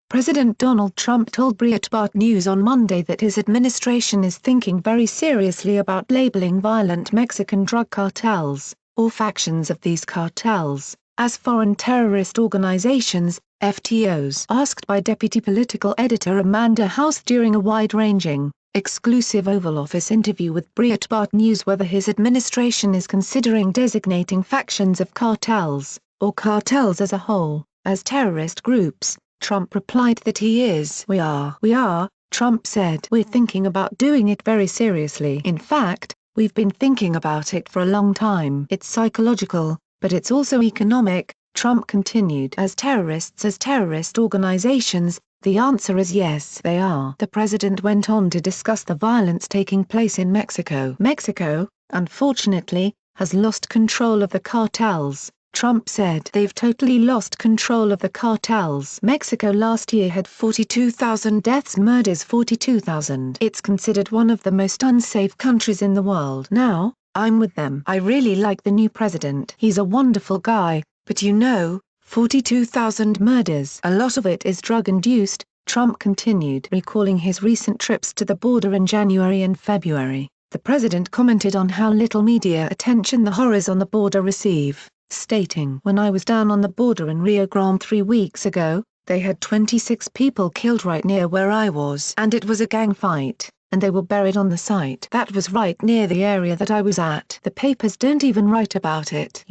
President Donald Trump told Breitbart News on Monday that his administration is thinking very seriously about labeling violent Mexican drug cartels, or factions of these cartels, as foreign terrorist organizations, FTOs. Asked by Deputy Political Editor Amanda House during a wide-ranging, exclusive Oval Office interview with Breitbart News whether his administration is considering designating factions of cartels, or cartels as a whole, as terrorist groups, Trump replied that he is. We are, Trump said. We're thinking about doing it very seriously. In fact, we've been thinking about it for a long time. It's psychological, but it's also economic, Trump continued. As terrorist organizations, the answer is yes, they are. The president went on to discuss the violence taking place in Mexico. Mexico, unfortunately, has lost control of the cartels, Trump said. They've totally lost control of the cartels. Mexico last year had 42,000 deaths, murders 42,000. It's considered one of the most unsafe countries in the world. Now, I'm with them. I really like the new president. He's a wonderful guy, but 42,000 murders. A lot of it is drug-induced, Trump continued. Recalling his recent trips to the border in January and February, the president commented on how little media attention the horrors on the border receive, stating, "When I was down on the border in Rio Grande 3 weeks ago, they had 26 people killed right near where I was. And it was a gang fight, and they were buried on the site. That was right near the area that I was at. The papers don't even write about it.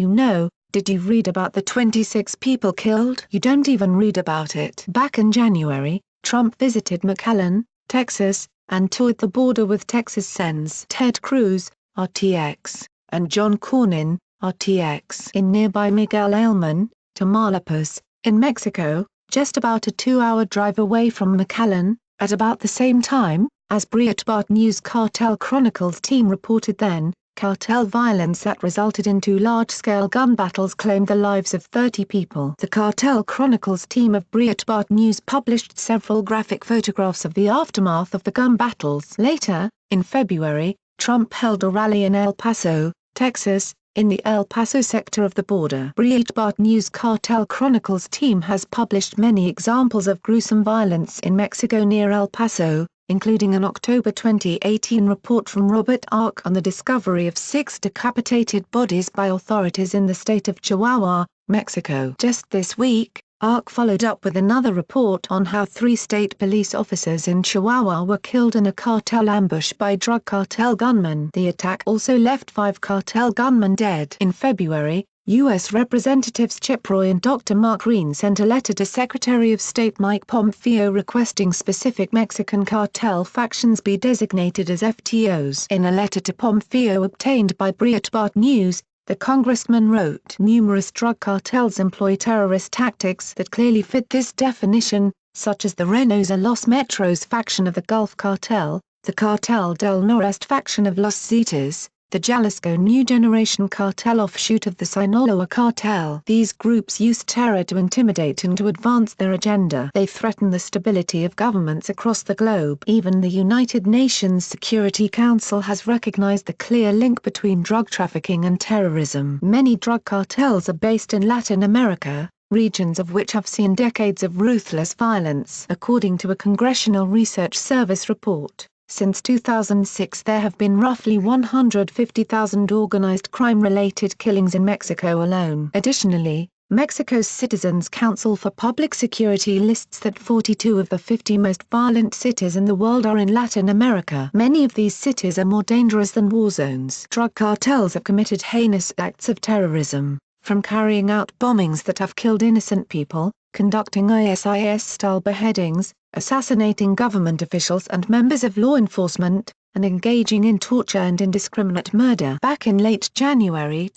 Did you read about the 26 people killed? You don't even read about it." Back in January, Trump visited McAllen, Texas, and toured the border with Texas Sen's Ted Cruz, RTX, and John Cornyn, RTX. In nearby Miguel Ailman, Tamaulipas, in Mexico, just about a 2-hour drive away from McAllen, at about the same time, as Breitbart News Cartel Chronicles team reported then, cartel violence that resulted in 2 large-scale gun battles claimed the lives of 30 people. The Cartel Chronicles team of Breitbart News published several graphic photographs of the aftermath of the gun battles. Later, in February, Trump held a rally in El Paso, Texas, in the El Paso sector of the border. Breitbart News Cartel Chronicles team has published many examples of gruesome violence in Mexico near El Paso, including an October 2018 report from Robert Ark on the discovery of 6 decapitated bodies by authorities in the state of Chihuahua, Mexico. Just this week, Ark followed up with another report on how 3 state police officers in Chihuahua were killed in a cartel ambush by drug cartel gunmen. The attack also left 5 cartel gunmen dead. In February, U.S. Representatives Chip Roy and Dr. Mark Green sent a letter to Secretary of State Mike Pompeo requesting specific Mexican cartel factions be designated as FTOs. In a letter to Pompeo obtained by Breitbart News, the congressman wrote, "Numerous drug cartels employ terrorist tactics that clearly fit this definition, such as the Reynosa Los Metros faction of the Gulf Cartel, the Cartel del Noreste faction of Los Zetas, the Jalisco New Generation Cartel offshoot of the Sinaloa Cartel. These groups use terror to intimidate and to advance their agenda. They threaten the stability of governments across the globe. Even the United Nations Security Council has recognized the clear link between drug trafficking and terrorism. Many drug cartels are based in Latin America, regions of which have seen decades of ruthless violence. According to a Congressional Research Service report, since 2006 there have been roughly 150,000 organized crime-related killings in Mexico alone. Additionally, Mexico's Citizens Council for Public Security lists that 42 of the 50 most violent cities in the world are in Latin America. Many of these cities are more dangerous than war zones. Drug cartels have committed heinous acts of terrorism, from carrying out bombings that have killed innocent people, conducting ISIS-style beheadings, assassinating government officials and members of law enforcement, and engaging in torture and indiscriminate murder. Back in late January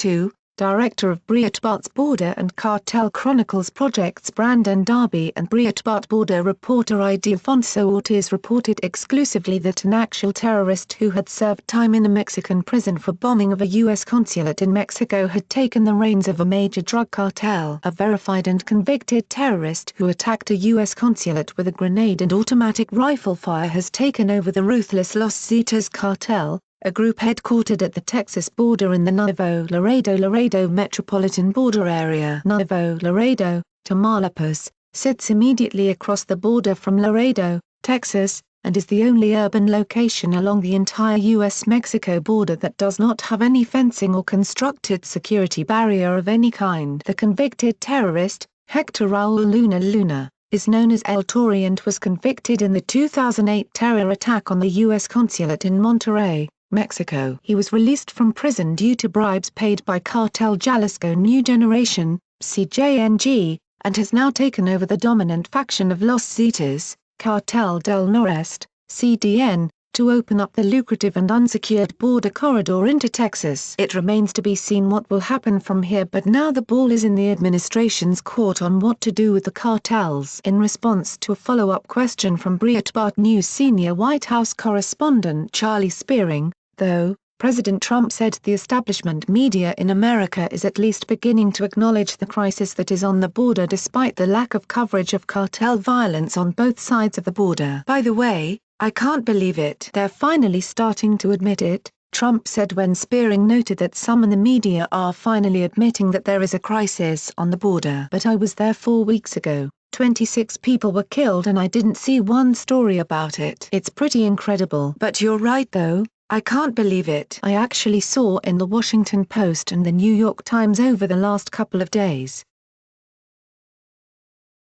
Director of Breitbart's Border and Cartel Chronicles projects Brandon Darby and Breitbart border reporter Ildefonso Ortiz reported exclusively that an actual terrorist who had served time in a Mexican prison for bombing of a U.S. consulate in Mexico had taken the reins of a major drug cartel. A verified and convicted terrorist who attacked a U.S. consulate with a grenade and automatic rifle fire has taken over the ruthless Los Zetas cartel, a group headquartered at the Texas border in the Nuevo Laredo metropolitan border area. Nuevo Laredo, Tamaulipas, sits immediately across the border from Laredo, Texas, and is the only urban location along the entire U.S.-Mexico border that does not have any fencing or constructed security barrier of any kind. The convicted terrorist, Hector Raul Luna, is known as El Tori and was convicted in the 2008 terror attack on the U.S. consulate in Monterrey, Mexico. He was released from prison due to bribes paid by Cartel Jalisco New Generation, CJNG, and has now taken over the dominant faction of Los Zetas, Cartel del Noreste, CDN, to open up the lucrative and unsecured border corridor into Texas. It remains to be seen what will happen from here, but now the ball is in the administration's court on what to do with the cartels. In response to a follow-up question from Breitbart News senior White House correspondent Charlie Spearing, though, President Trump said the establishment media in America is at least beginning to acknowledge the crisis that is on the border despite the lack of coverage of cartel violence on both sides of the border. "By the way, I can't believe it. They're finally starting to admit it," Trump said when Spearing noted that some in the media are finally admitting that there is a crisis on the border. "But I was there 4 weeks ago. 26 people were killed and I didn't see one story about it. It's pretty incredible." "But you're right though, I can't believe it. I actually saw in the Washington Post and the New York Times over the last couple of days,